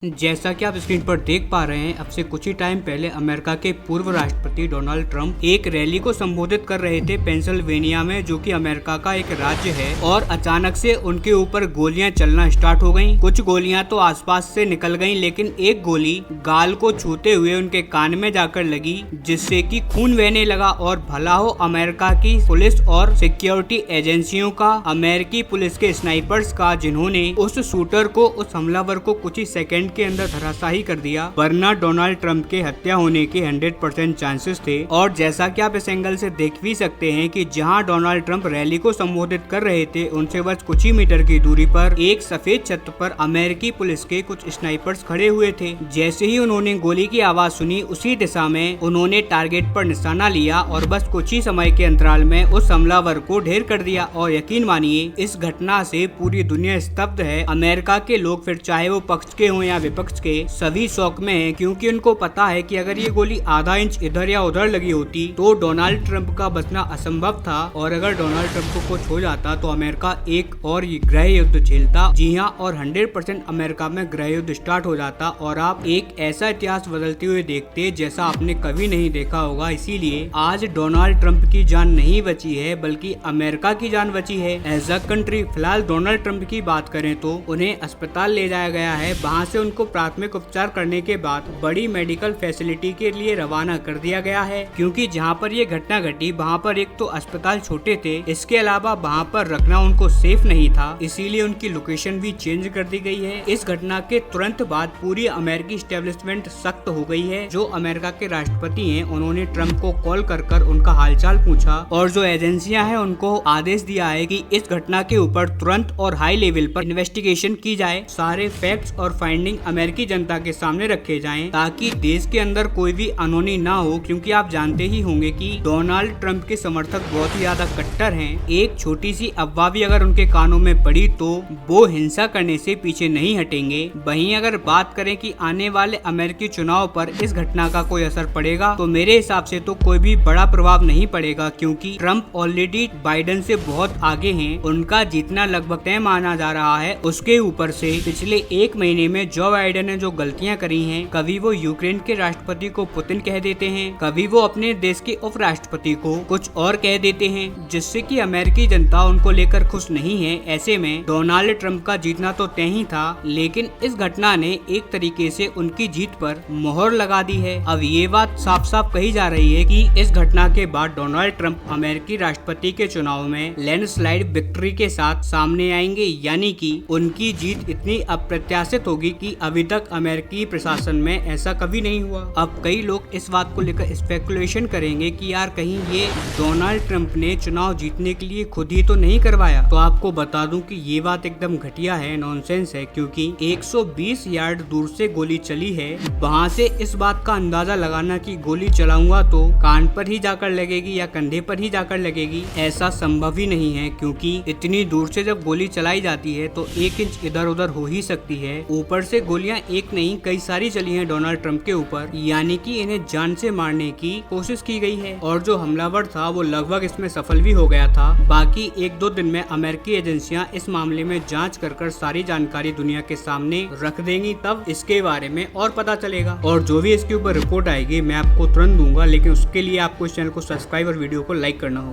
जैसा कि आप स्क्रीन पर देख पा रहे हैं, अब से कुछ ही टाइम पहले अमेरिका के पूर्व राष्ट्रपति डोनाल्ड ट्रंप एक रैली को संबोधित कर रहे थे पेंसिल्वेनिया में, जो कि अमेरिका का एक राज्य है। और अचानक से उनके ऊपर गोलियां चलना स्टार्ट हो गईं। कुछ गोलियां तो आसपास से निकल गईं, लेकिन एक गोली गाल को छूते हुए उनके कान में जाकर लगी, जिससे कि खून बहने लगा। और भला हो अमेरिका की पुलिस और सिक्योरिटी एजेंसियों का, अमेरिकी पुलिस के स्नाइपर्स का, जिन्होंने उस शूटर को, उस हमलावर को कुछ ही सेकंड के अंदर धराशायी कर दिया, वरना डोनाल्ड ट्रंप के हत्या होने के 100% चांसेस थे। और जैसा कि आप इस एंगल से देख भी सकते हैं कि जहां डोनाल्ड ट्रंप रैली को संबोधित कर रहे थे, उनसे बस कुछ ही मीटर की दूरी पर एक सफेद छत पर अमेरिकी पुलिस के कुछ स्नाइपर्स खड़े हुए थे। जैसे ही उन्होंने गोली की आवाज सुनी, उसी दिशा में उन्होंने टारगेट पर निशाना लिया और बस कुछ ही समय के अंतराल में उस हमलावर को ढेर कर दिया। और यकीन मानिए, इस घटना से पूरी दुनिया स्तब्ध है। अमेरिका के लोग, फिर चाहे वो पक्ष के हों या विपक्ष के, सभी शौक में हैं, क्योंकि उनको पता है कि अगर ये गोली आधा इंच इधर या उधर लगी होती तो डोनाल्ड ट्रंप का बचना असंभव था। और अगर डोनाल्ड ट्रंप को कुछ हो जाता तो अमेरिका एक और गृह युद्ध झेलता। जी हाँ, और 100% अमेरिका में गृह युद्ध स्टार्ट हो जाता और आप एक ऐसा इतिहास बदलते हुए देखते जैसा आपने कभी नहीं देखा होगा। इसीलिए आज डोनाल्ड ट्रंप की जान नहीं बची है, बल्कि अमेरिका की जान बची है एज अ कंट्री। फिलहाल डोनाल्ड ट्रंप की बात करें तो उन्हें अस्पताल ले जाया गया है। वहाँ से उनको प्राथमिक उपचार करने के बाद बड़ी मेडिकल फैसिलिटी के लिए रवाना कर दिया गया है, क्योंकि जहां पर ये घटना घटी वहां पर एक तो अस्पताल छोटे थे, इसके अलावा वहां पर रखना उनको सेफ नहीं था, इसीलिए उनकी लोकेशन भी चेंज कर दी गई है। इस घटना के तुरंत बाद पूरी अमेरिकी स्टैब्लिशमेंट सख्त हो गई है। जो अमेरिका के राष्ट्रपति हैं, उन्होंने ट्रंप को कॉल कर उनका हालचाल पूछा, और जो एजेंसियां हैं उनको आदेश दिया है कि इस घटना के ऊपर तुरंत और हाई लेवल पर इन्वेस्टिगेशन की जाए। सारे फैक्ट्स और फाइंडिंग अमेरिकी जनता के सामने रखे जाएं, ताकि देश के अंदर कोई भी अनहोनी ना हो। क्योंकि आप जानते ही होंगे कि डोनाल्ड ट्रंप के समर्थक बहुत ही ज्यादा कट्टर हैं। एक छोटी सी अफवाह भी अगर उनके कानों में पड़ी तो वो हिंसा करने से पीछे नहीं हटेंगे। वहीं अगर बात करें कि आने वाले अमेरिकी चुनाव पर इस घटना का कोई असर पड़ेगा, तो मेरे हिसाब से तो कोई भी बड़ा प्रभाव नहीं पड़ेगा, क्योंकि ट्रंप ऑलरेडी बाइडेन से बहुत आगे हैं। उनका जीतना लगभग तय माना जा रहा है। उसके ऊपर से पिछले एक महीने में जो बाइडेन ने जो गलतियां करी हैं, कभी वो यूक्रेन के राष्ट्रपति को पुतिन कह देते हैं, कभी वो अपने देश के उप राष्ट्रपति को कुछ और कह देते हैं, जिससे कि अमेरिकी जनता उनको लेकर खुश नहीं है। ऐसे में डोनाल्ड ट्रंप का जीतना तो तय ही था, लेकिन इस घटना ने एक तरीके से उनकी जीत पर मोहर लगा दी है। अब ये बात साफ साफ कही जा रही है कि इस घटना के बाद डोनाल्ड ट्रंप अमेरिकी राष्ट्रपति के चुनाव में लैंडस्लाइड विक्ट्री के साथ सामने आएंगे, यानी कि उनकी जीत इतनी अप्रत्याशित होगी कि अभी तक अमेरिकी प्रशासन में ऐसा कभी नहीं हुआ। अब कई लोग इस बात को लेकर स्पेकुलेशन करेंगे कि यार कहीं ये डोनाल्ड ट्रंप ने चुनाव जीतने के लिए खुद ही तो नहीं करवाया। तो आपको बता दूं कि ये बात एकदम घटिया है, नॉनसेंस है, क्योंकि 120 यार्ड दूर से गोली चली है। वहाँ से इस बात का अंदाजा लगाना कि गोली चलाऊंगा तो कान पर ही जाकर लगेगी या कंधे पर ही जाकर लगेगी, ऐसा संभव ही नहीं है। क्योंकि इतनी दूर से जब गोली चलाई जाती है तो 1 इंच इधर उधर हो ही सकती है। ऊपर से गोलियां एक नहीं कई सारी चली हैं डोनाल्ड ट्रंप के ऊपर, यानी कि इन्हें जान से मारने की कोशिश की गई है। और जो हमलावर था वो लगभग इसमें सफल भी हो गया था। बाकी 1-2 दिन में अमेरिकी एजेंसियां इस मामले में जांच कर सारी जानकारी दुनिया के सामने रख देंगी, तब इसके बारे में और पता चलेगा। और जो भी इसके ऊपर रिपोर्ट आएगी मैं आपको तुरंत दूंगा, लेकिन उसके लिए आपको इस चैनल को सब्सक्राइब और वीडियो को लाइक करना होगा।